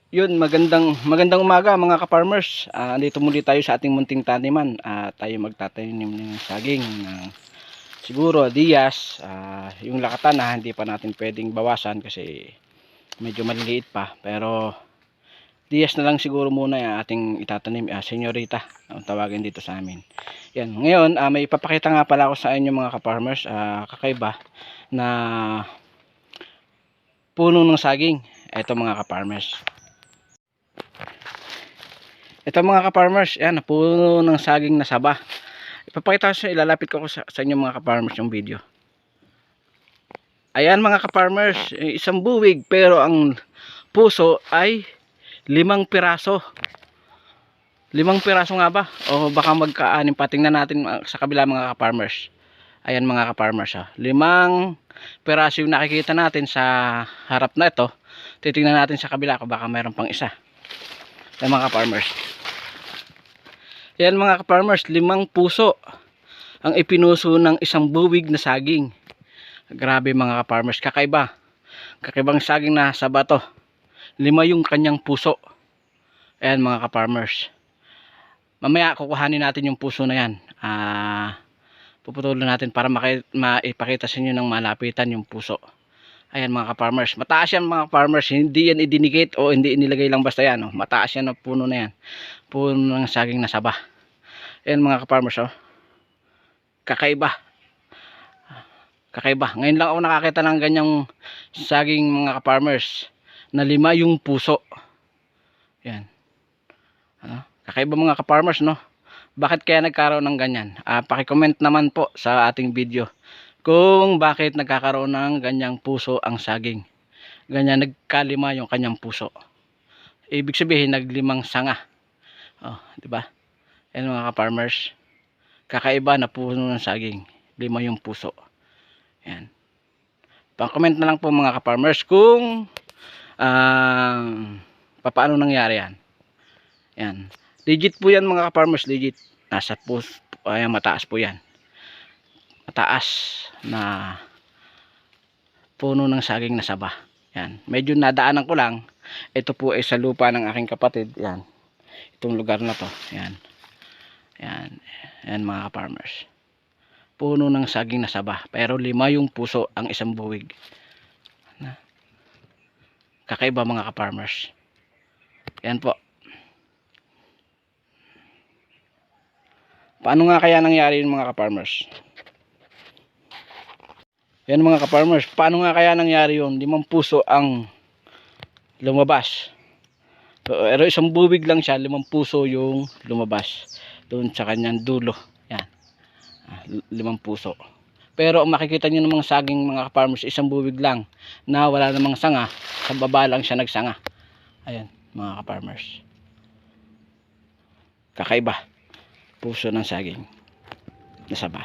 Yun, magandang umaga mga ka-farmers. Dito muli tayo sa ating munting taniman. Tayo magtatanim ng saging ng siguro Diaz. Yung lakatan na hindi pa natin pwedeng bawasan kasi medyo maliliit pa. Pero Diaz na lang siguro muna yung ating itatanim. Senyorita, ang tawagin dito sa amin. Yan. Ngayon, may ipapakita nga pala ako sa inyo mga ka-farmers. Kakaiba na puno ng saging. Ito mga ka-farmers. Ito mga ka-farmers, yan, puno ng saging na saba. Ipapakita ko sa ilalapit ko sa inyo mga ka-farmers yung video. Ayan mga ka-farmers, isang buwig pero ang puso ay 5 piraso. 5 piraso nga ba? O baka magka-anim pa. Tingnan natin sa kabila mga ka-farmers. Ayan mga ka-farmers, 5 piraso yung nakikita natin sa harap na ito. Titingnan natin sa kabila kung baka mayroon pang isa. Ayan mga ka-farmers. Yan mga ka-farmers, 5 puso ang ipinuso ng isang buwig na saging. Grabe mga ka-farmers, kakaiba. Kakaibang saging na saba to. 5 yung kanyang puso. Ayan mga ka-farmers. Mamaya kukuhanin natin yung puso na yan. Puputulin natin para maipakita sa inyo ng malapitan yung puso. Ayan mga ka-farmers. Mataas yan mga ka-farmers. Hindi yan idinikit o hindi inilagay lang basta yan. Mataas yan ang puno na yan. Puno ng saging na saba. Ayan mga ka-farmers. Kakaiba. Kakaiba. Ngayon lang ako nakakita ng ganyang saging mga ka-farmers. Na 5 yung puso. Ayan. Kakaiba mga ka-farmers, no? Bakit kaya nagkaroon ng ganyan? Paki-comment naman po sa ating video kung bakit nagkakaroon ng ganyang puso ang saging. Ganyan nagkalima yung kanyang puso. Ibig sabihin naglimang sanga. Di ba? Ayan mga ka-farmers. Kakaiba na puno ng saging. 5 yung puso. Ayan. Pa-comment na lang po mga ka-farmers kung paano nangyari yan. Ayan. Legit po yan mga ka-farmers. Legit. Nasa puso. Ayan, mataas po yan. Mataas na puno ng saging na saba. Yan. Medyo nadaanan ko lang. Ito po ay sa lupa ng aking kapatid. Yan. Itong lugar na to. Yan. Yan. Yan mga ka-farmers. Puno ng saging na saba. Pero 5 yung puso ang isang buwig. Kakaiba mga ka-farmers. Yan po. Paano nga kaya nangyari yun mga ka-farmers? Yan mga ka-farmers, paano nga kaya nangyari yun? 5 puso ang lumabas. Pero isang buwig lang siya, 5 puso yung lumabas. Doon sa kanyang dulo. Yan. 5 puso. Pero makikita nyo ng mga saging mga ka-farmers, isang buwig lang na wala namang sanga. Sa baba lang siya nagsanga. Ayan mga ka-farmers. Kakaiba. Puso ng saging na saba.